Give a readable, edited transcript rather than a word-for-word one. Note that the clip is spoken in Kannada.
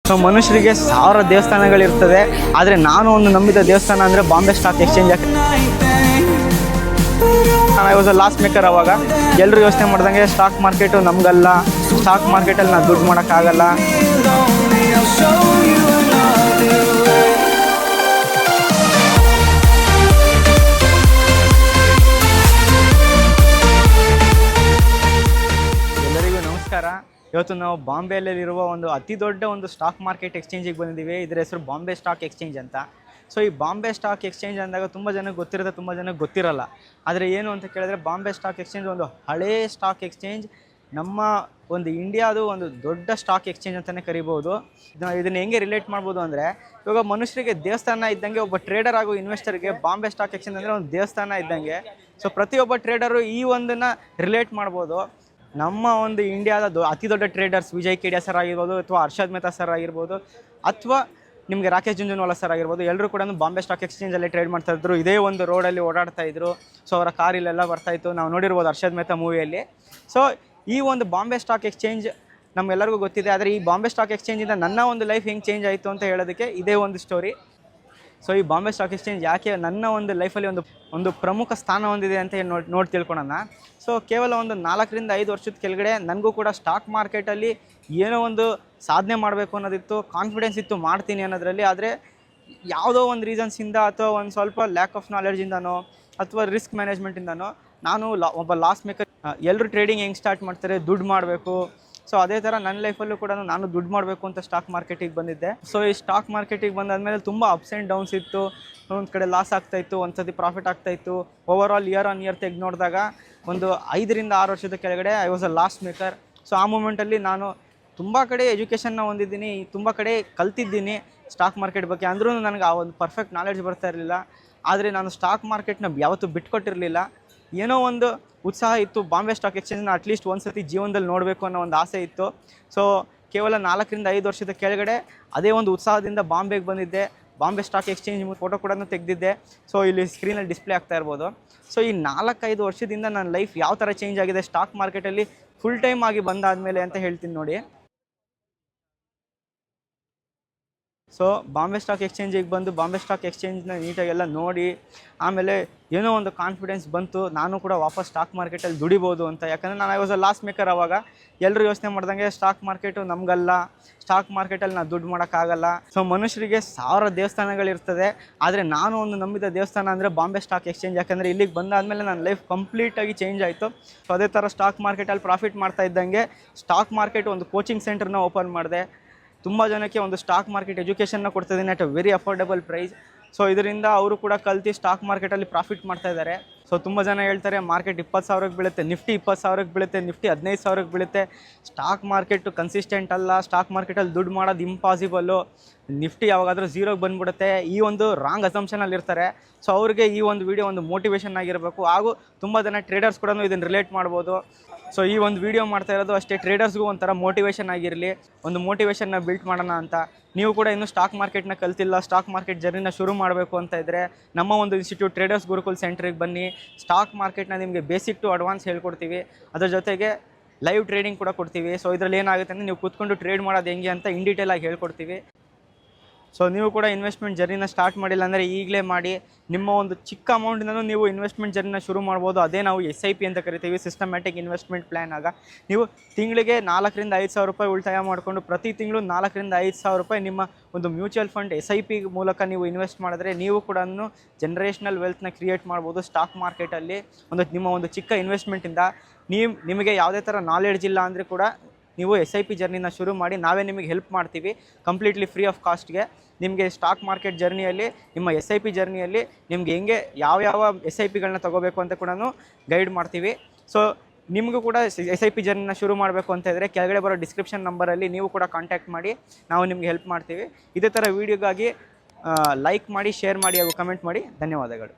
ಸೊ ಮನುಷ್ಯರಿಗೆ ಸಾವಿರ ದೇವಸ್ಥಾನಗಳಿರ್ತದೆ, ಆದರೆ ನಾನು ಒಂದು ನಂಬಿದ ದೇವಸ್ಥಾನ ಅಂದರೆ Bombay stock exchange. I was a last maker. ಅವಾಗ ಎಲ್ಲರೂ ಯೋಚನೆ ಮಾಡ್ದಂಗೆ ಸ್ಟಾಕ್ ಮಾರ್ಕೆಟು ನಮಗಲ್ಲ, ಸ್ಟಾಕ್ ಮಾರ್ಕೆಟಲ್ಲಿ ನಾವು ದುಡ್ಡು ಮಾಡೋಕ್ಕಾಗಲ್ಲ. ಎಲ್ಲರಿಗೂ ನಮಸ್ಕಾರ. ಇವತ್ತು ನಾವು ಬಾಂಬೆಯಲ್ಲಿರುವ ಒಂದು ಅತಿ ದೊಡ್ಡ ಒಂದು ಸ್ಟಾಕ್ ಮಾರ್ಕೆಟ್ ಎಕ್ಸ್ಚೇಂಜಿಗೆ ಬಂದಿದ್ದೀವಿ. ಇದರ ಹೆಸರು ಬಾಂಬೆ ಸ್ಟಾಕ್ ಎಕ್ಸ್ಚೇಂಜ್ ಅಂತ. ಸೊ ಈ ಬಾಂಬೆ ಸ್ಟಾಕ್ ಎಕ್ಸ್ಚೇಂಜ್ ಅಂದಾಗ ತುಂಬ ಜನಕ್ಕೆ ಗೊತ್ತಿರುತ್ತೆ, ತುಂಬ ಜನಕ್ಕೆ ಗೊತ್ತಿರಲ್ಲ. ಆದರೆ ಏನು ಅಂತ ಕೇಳಿದ್ರೆ, ಬಾಂಬೆ ಸ್ಟಾಕ್ ಎಕ್ಸ್ಚೇಂಜ್ ಒಂದು ಹಳೇ ಸ್ಟಾಕ್ ಎಕ್ಸ್ಚೇಂಜ್. ನಮ್ಮ ಒಂದು ಇಂಡಿಯಾದು ಒಂದು ದೊಡ್ಡ ಸ್ಟಾಕ್ ಎಕ್ಸ್ಚೇಂಜ್ ಅಂತಲೇ ಕರಿಬೋದು. ಇದನ್ನು ಹೆಂಗೆ ರಿಲೇಟ್ ಮಾಡ್ಬೋದು ಅಂದರೆ, ಇವಾಗ ಮನುಷ್ಯರಿಗೆ ದೇವಸ್ಥಾನ ಇದ್ದಂಗೆ ಒಬ್ಬ ಟ್ರೇಡರ್ ಹಾಗೂ ಇನ್ವೆಸ್ಟರ್ಗೆ ಬಾಂಬೆ ಸ್ಟಾಕ್ ಎಕ್ಸ್ಚೇಂಜ್ ಅಂದರೆ ಒಂದು ದೇವಸ್ಥಾನ ಇದ್ದಂಗೆ. ಸೊ ಪ್ರತಿಯೊಬ್ಬ ಟ್ರೇಡರು ಈ ಒಂದನ್ನು ರಿಲೇಟ್ ಮಾಡ್ಬೋದು. ನಮ್ಮ ಒಂದು ಇಂಡಿಯಾದ ಅತಿ ದೊಡ್ಡ ಟ್ರೇಡರ್ಸ್ ವಿಜಯ್ ಕೇಡಿಯಾ ಸರ್ ಆಗಿರ್ಬೋದು, ಅಥವಾ ಹರ್ಷದ್ ಮೆಹ್ತಾ ಸರ್ ಆಗಿರ್ಬೋದು, ಅಥವಾ ನಿಮಗೆ ರಾಕೇಶ್ ಜುಂಜುನ್ವಾಲಾ ಸರ್ ಆಗಿರ್ಬೋದು, ಎಲ್ಲರೂ ಕೂಡ ಬಾಂಬೆ ಸ್ಟಾಕ್ ಎಕ್ಸ್ಚೇಂಜಲ್ಲಿ ಟ್ರೇಡ್ ಮಾಡ್ತಾಯಿದ್ರು. ಇದೇ ಒಂದು ರೋಡಲ್ಲಿ ಓಡಾಡ್ತಾಯಿದ್ರು. ಸೊ ಅವರ ಕಾರಿಲೆಲ್ಲ ಬರ್ತಾಯಿತ್ತು, ನಾವು ನೋಡಿರ್ಬೋದು ಹರ್ಷದ್ ಮೆಹ್ತಾ ಮೂವಿಯಲ್ಲಿ. ಸೊ ಈ ಒಂದು ಬಾಂಬೆ ಸ್ಟಾಕ್ ಎಕ್ಸ್ಚೇಂಜ್ ನಮಗೆಲ್ಲರಿಗೂ ಗೊತ್ತಿದೆ. ಆದರೆ ಈ ಬಾಂಬೆ ಸ್ಟಾಕ್ ಎಕ್ಸ್ಚೇಂಜಿಂದ ನನ್ನ ಒಂದು ಲೈಫ್ ಹೆಂಗೆ ಚೇಂಜ್ ಆಯಿತು ಅಂತ ಹೇಳೋದಕ್ಕೆ ಇದೇ ಒಂದು ಸ್ಟೋರಿ. ಸೊ ಈ ಬಾಂಬೆ ಸ್ಟಾಕ್ ಎಕ್ಸ್ಚೇಂಜ್ ಯಾಕೆ ನನ್ನ ಒಂದು ಲೈಫಲ್ಲಿ ಒಂದು ಪ್ರಮುಖ ಸ್ಥಾನ ಹೊಂದಿದೆ ಅಂತ ನೋಡಿ ತಿಳ್ಕೊಳ್ಳೋಣ. ಸೊ ಕೇವಲ ಒಂದು 4 ರಿಂದ 5 ವರ್ಷದ ಕೆಳಗಡೆ ನನಗೂ ಕೂಡ ಸ್ಟಾಕ್ ಮಾರ್ಕೆಟಲ್ಲಿ ಏನೋ ಒಂದು ಸಾಧನೆ ಮಾಡಬೇಕು ಅನ್ನೋದಿತ್ತು, ಕಾನ್ಫಿಡೆನ್ಸ್ ಇತ್ತು ಮಾಡ್ತೀನಿ ಅನ್ನೋದ್ರಲ್ಲಿ. ಆದರೆ ಯಾವುದೋ ಒಂದು ರೀಸನ್ಸಿಂದ ಅಥವಾ ಒಂದು ಸ್ವಲ್ಪ ಲ್ಯಾಕ್ ಆಫ್ ನಾಲೆಡ್ಜಿಂದನೋ ಅಥವಾ ರಿಸ್ಕ್ ಮ್ಯಾನೇಜ್ಮೆಂಟಿಂದನೋ ನಾನು ಒಬ್ಬ ಲಾಸ್ ಮೇಕರ್. ಎಲ್ಲರೂ ಟ್ರೇಡಿಂಗ್ ಹೆಂಗೆ ಸ್ಟಾರ್ಟ್ ಮಾಡ್ತಾರೆ, ದುಡ್ಡು ಮಾಡಬೇಕು. ಸೊ ಅದೇ ಥರ ನನ್ನ ಲೈಫಲ್ಲೂ ಕೂಡ ನಾನು ದುಡ್ಡು ಮಾಡಬೇಕು ಅಂತ ಸ್ಟಾಕ್ ಮಾರ್ಕೆಟಿಗೆ ಬಂದಿದ್ದೆ. ಸೊ ಈ ಸ್ಟಾಕ್ ಮಾರ್ಕೆಟಿಗೆ ಬಂದಾದಮೇಲೆ ತುಂಬ ಅಪ್ಸ್ ಆ್ಯಂಡ್ ಡೌನ್ಸ್ ಇತ್ತು. ಒಂದು ಕಡೆ ಲಾಸ್ ಆಗ್ತಾಯಿತ್ತು, ಒಂದು ಸತಿ ಪ್ರಾಫಿಟ್ ಆಗ್ತಾಯಿತ್ತು. Over all year on year ತೆಗೆದು ನೋಡಿದಾಗ ಒಂದು 5 ರಿಂದ 6 ವರ್ಷದ ಕೆಳಗಡೆ I was a last maker. So ಆ ಮೂಮೆಂಟಲ್ಲಿ ನಾನು ತುಂಬ ಕಡೆ ಎಜುಕೇಷನ್ನ ಹೊಂದಿದ್ದೀನಿ, ತುಂಬ ಕಡೆ ಕಲ್ತಿದ್ದೀನಿ ಸ್ಟಾಕ್ ಮಾರ್ಕೆಟ್ ಬಗ್ಗೆ. ಅಂದ್ರೂ ನನಗೆ ಆ ಒಂದು ಪರ್ಫೆಕ್ಟ್ ನಾಲೆಡ್ಜ್ ಬರ್ತಾ ಇರಲಿಲ್ಲ. ಆದರೆ ನಾನು ಸ್ಟಾಕ್ ಮಾರ್ಕೆಟ್ನ ಯಾವತ್ತೂ ಬಿಟ್ಕೊಟ್ಟಿರಲಿಲ್ಲ. ಏನೋ ಒಂದು ಉತ್ಸಾಹ ಇತ್ತು, ಬಾಂಬೆ ಸ್ಟಾಕ್ ಎಕ್ಸ್ಚೇಂಜ್ನ ಅಟ್ಲೀಸ್ಟ್ ಒಂದು ಸತಿ ಜೀವನದಲ್ಲಿ ನೋಡಬೇಕು ಅನ್ನೋ ಒಂದು ಆಸೆ ಇತ್ತು. ಸೊ ಕೇವಲ 4 ರಿಂದ 5 ವರ್ಷದ ಕೆಳಗಡೆ ಅದೇ ಒಂದು ಉತ್ಸಾಹದಿಂದ ಬಾಂಬೆಗೆ ಬಂದಿದ್ದೆ. ಬಾಂಬೆ ಸ್ಟಾಕ್ ಎಕ್ಸ್ಚೇಂಜ್ ಫೋಟೋ ಕೂಡ ತೆಗೆದಿದ್ದೆ. ಸೊ ಇಲ್ಲಿ ಸ್ಕ್ರೀನಲ್ಲಿ ಡಿಸ್ಪ್ಲೇ ಆಗ್ತಾ ಇರ್ಬೋದು. ಸೊ ಈ 4-5 ವರ್ಷದಿಂದ ನನ್ನ ಲೈಫ್ ಯಾವ ಥರ ಚೇಂಜ್ ಆಗಿದೆ ಸ್ಟಾಕ್ ಮಾರ್ಕೆಟಲ್ಲಿ ಫುಲ್ ಟೈಮ್ ಆಗಿ ಬಂದಾದಮೇಲೆ ಅಂತ ಹೇಳ್ತೀನಿ ನೋಡಿ. ಸೊ ಬಾಂಬೆ ಸ್ಟಾಕ್ ಎಕ್ಸ್ಚೇಂಜಿಗೆ ಬಂದು ಬಾಂಬೆ ಸ್ಟಾಕ್ ಎಕ್ಸ್ಚೇಂಜ್ನ ನೀಟಾಗೆಲ್ಲ ನೋಡಿ ಆಮೇಲೆ ಏನೋ ಒಂದು ಕಾನ್ಫಿಡೆನ್ಸ್ ಬಂತು, ನಾನು ಕೂಡ ವಾಪಸ್ ಸ್ಟಾಕ್ ಮಾರ್ಕೆಟಲ್ಲಿ ದುಡಿಬೋದು ಅಂತ. ಯಾಕಂದರೆ ನಾನು I was a last maker. ಅವಾಗ ಎಲ್ಲರೂ ಯೋಚನೆ ಮಾಡ್ದಂಗೆ ಸ್ಟಾಕ್ ಮಾರ್ಕೆಟು ನಮಗಲ್ಲ, ಸ್ಟಾಕ್ ಮಾರ್ಕೆಟಲ್ಲಿ ನಾವು ದುಡ್ಡು ಮಾಡೋಕ್ಕಾಗಲ್ಲ. ಸೊ ಮನುಷ್ಯರಿಗೆ ಸಾವಿರ ದೇವಸ್ಥಾನಗಳಿರ್ತದೆ, ಆದರೆ ನಾನು ಒಂದು ನಂಬಿದ ದೇವಸ್ಥಾನ ಅಂದರೆ ಬಾಂಬೆ ಸ್ಟಾಕ್ ಎಕ್ಸ್ಚೇಂಜ್. ಯಾಕಂದರೆ ಇಲ್ಲಿಗೆ ಬಂದಾದಮೇಲೆ ನನ್ನ ಲೈಫ್ ಕಂಪ್ಲೀಟಾಗಿ ಚೇಂಜ್ ಆಯಿತು. ಸೊ ಅದೇ ಥರ ಸ್ಟಾಕ್ ಮಾರ್ಕೆಟಲ್ಲಿ ಪ್ರಾಫಿಟ್ ಮಾಡ್ತಾ ಇದ್ದಂಗೆ ಸ್ಟಾಕ್ ಮಾರ್ಕೆಟ್ ಒಂದು ಕೋಚಿಂಗ್ ಸೆಂಟರ್ನ ಓಪನ್ ಮಾಡಿದೆ. ತುಂಬ ಜನಕ್ಕೆ ಒಂದು ಸ್ಟಾಕ್ ಮಾರ್ಕೆಟ್ ಎಜುಕೇಷನ್ನ ಕೊಡ್ತಿದ್ದೀನಿ at a very affordable price. So ಇದರಿಂದ ಅವರು ಕೂಡ ಕಲ್ತು ಸ್ಟಾಕ್ ಮಾರ್ಕೆಟಲ್ಲಿ ಪ್ರಾಫಿಟ್ ಮಾಡ್ತಾ ಇದ್ದಾರೆ. ಸೊ ತುಂಬ ಜನ ಹೇಳ್ತಾರೆ ಮಾರ್ಕೆಟ್ 20,000ಕ್ಕೆ ಬೀಳುತ್ತೆ, ನಿಫ್ಟಿ 20,000ಕ್ಕೆ ಬೀಳುತ್ತೆ, ನಿಫ್ಟಿ 15,000ಕ್ಕೆ ಬೀಳುತ್ತೆ. ಸ್ಟಾಕ್ ಮಾರ್ಕೆಟು ಕನ್ಸಿಸ್ಟೆಂಟ್ ಅಲ್ಲ, ಸ್ಟಾಕ್ ಮಾರ್ಕೆಟಲ್ಲಿ ದುಡ್ಡು ಮಾಡೋದು ಇಂಪಾಸಿಬಲ್ಲು, ನಿಫ್ಟಿ ಯಾವಾಗಾದರೂ ಝೀರೋಗೆ ಬಂದುಬಿಡುತ್ತೆ. ಈ ಒಂದು ರಾಂಗ್ ಅಸಂಪ್ಷನಲ್ಲಿ ಇರ್ತಾರೆ. ಸೊ ಅವ್ರಿಗೆ ಈ ಒಂದು ವಿಡಿಯೋ ಒಂದು ಮೋಟಿವೇಶನ್ ಆಗಿರಬೇಕು. ಹಾಗೂ ತುಂಬ ಜನ ಟ್ರೇಡರ್ಸ್ ಕೂಡ ಇದನ್ನು ರಿಲೇಟ್ ಮಾಡ್ಬೋದು. ಸೊ ಈ ಒಂದು ವಿಡಿಯೋ ಮಾಡ್ತಾ ಇರೋದು ಅಷ್ಟೇ ಟ್ರೇಡರ್ಸ್ಗೂ ಒಂಥರ ಮೋಟಿವೇಶನ್ ಆಗಿರಲಿ, ಒಂದು ಮೋಟಿವೇಶನ್ನ ಬಿಲ್ಟ್ ಮಾಡೋಣ ಅಂತ. ನೀವು ಕೂಡ ಇನ್ನೂ ಸ್ಟಾಕ್ ಮಾರ್ಕೆಟ್ನ ಕಲ್ತಿಲ್ಲ, ಸ್ಟಾಕ್ ಮಾರ್ಕೆಟ್ ಜರ್ನಿನ ಶುರು ಮಾಡಬೇಕು ಅಂತ ಇದ್ದರೆ ನಮ್ಮ ಒಂದು ಇನ್ಸ್ಟಿಟ್ಯೂಟ್ ಟ್ರೇಡರ್ಸ್ ಗುರುಕುಲ್ ಸೆಂಟ್ರಿಗೆ ಬನ್ನಿ. ಸ್ಟಾಕ್ ಮಾರ್ಕೆಟ್ನ ನಿಮಗೆ ಬೇಸಿಕ್ ಟು ಅಡ್ವಾನ್ಸ್ ಹೇಳ್ಕೊಡ್ತೀವಿ. ಅದ್ರ ಜೊತೆಗೆ ಲೈವ್ ಟ್ರೇಡಿಂಗ್ ಕೂಡ ಕೊಡ್ತೀವಿ. ಸೊ ಇದರಲ್ಲಿ ಏನಾಗುತ್ತೆ ಅಂದರೆ ನೀವು ಕೂತ್ಕೊಂಡು ಟ್ರೇಡ್ ಮಾಡೋದು ಹೆಂಗೆ ಅಂತ ಇನ್ ಡೀಟೇಲ್ ಆಗಿ ಹೇಳ್ಕೊಡ್ತೀವಿ. ಸೊ ನೀವು ಕೂಡ ಇನ್ವೆಸ್ಟ್ಮೆಂಟ್ ಜರ್ನಿನ ಸ್ಟಾರ್ಟ್ ಮಾಡಿಲ್ಲ ಅಂದರೆ ಈಗಲೇ ಮಾಡಿ. ನಿಮ್ಮ ಒಂದು ಚಿಕ್ಕ ಅಮೌಂಟಿಂದನೂ ನೀವು ಇನ್ವೆಸ್ಟ್ಮೆಂಟ್ ಜರ್ನಿನ ಶುರು ಮಾಡ್ಬೋದು. ಅದೇ ನಾವು SIP ಅಂತ ಕರಿತೀವಿ, ಸಿಸ್ಟಮ್ಯಾಟಿಕ್ ಇನ್ವೆಸ್ಟ್ಮೆಂಟ್ ಪ್ಲ್ಯಾನ್. ಆಗ ನೀವು ತಿಂಗಳಿಗೆ 4 ರಿಂದ 5 ಸಾವಿರ ರೂಪಾಯಿ ಉಳಿತಾಯ ಮಾಡಿಕೊಂಡು ಪ್ರತಿ ತಿಂಗಳು 4 ರಿಂದ 5 ಸಾವಿರ ರೂಪಾಯಿ ನಿಮ್ಮ ಒಂದು ಮ್ಯೂಚುವಲ್ ಫಂಡ್ SIP ಮೂಲಕ ನೀವು ಇನ್ವೆಸ್ಟ್ ಮಾಡಿದ್ರೆ ನೀವು ಕೂಡ ಜನರೇಷನಲ್ ವೆಲ್ತ್ನ ಕ್ರಿಯೇಟ್ ಮಾಡ್ಬೋದು ಸ್ಟಾಕ್ ಮಾರ್ಕೆಟಲ್ಲಿ. ನಿಮ್ಮ ಒಂದು ಚಿಕ್ಕ ಇನ್ವೆಸ್ಟ್ಮೆಂಟಿಂದ ನಿಮಗೆ ಯಾವುದೇ ಥರ ನಾಲೆಡ್ಜ್ ಇಲ್ಲ ಅಂದರೆ ಕೂಡ ನೀವು SIP ಜರ್ನಿನ ಶುರು ಮಾಡಿ, ನಾವೇ ನಿಮಗೆ ಹೆಲ್ಪ್ ಮಾಡ್ತೀವಿ ಕಂಪ್ಲೀಟ್ಲಿ ಫ್ರೀ ಆಫ್ ಕಾಸ್ಟ್ಗೆ. ನಿಮಗೆ ಸ್ಟಾಕ್ ಮಾರ್ಕೆಟ್ ಜರ್ನಿಯಲ್ಲಿ, ನಿಮ್ಮ SIP ಜರ್ನಿಯಲ್ಲಿ ನಿಮಗೆ ಹೆಂಗೆ ಯಾವ SIPಗಳನ್ನ ತೊಗೋಬೇಕು ಅಂತ ಕೂಡ ಗೈಡ್ ಮಾಡ್ತೀವಿ. ಸೊ ನಿಮಗೂ ಕೂಡ SIP ಜರ್ನಿನ ಶುರು ಮಾಡಬೇಕು ಅಂತ ಇದ್ದರೆ ಕೆಳಗಡೆ ಬರೋ ಡಿಸ್ಕ್ರಿಪ್ಷನ್ ನಂಬರಲ್ಲಿ ನೀವು ಕೂಡ ಕಾಂಟ್ಯಾಕ್ಟ್ ಮಾಡಿ, ನಾವು ನಿಮಗೆ ಹೆಲ್ಪ್ ಮಾಡ್ತೀವಿ. ಇದೇ ಥರ ವೀಡಿಯೋಗಾಗಿ ಲೈಕ್ ಮಾಡಿ, ಶೇರ್ ಮಾಡಿ ಹಾಗೂ ಕಮೆಂಟ್ ಮಾಡಿ. ಧನ್ಯವಾದಗಳು.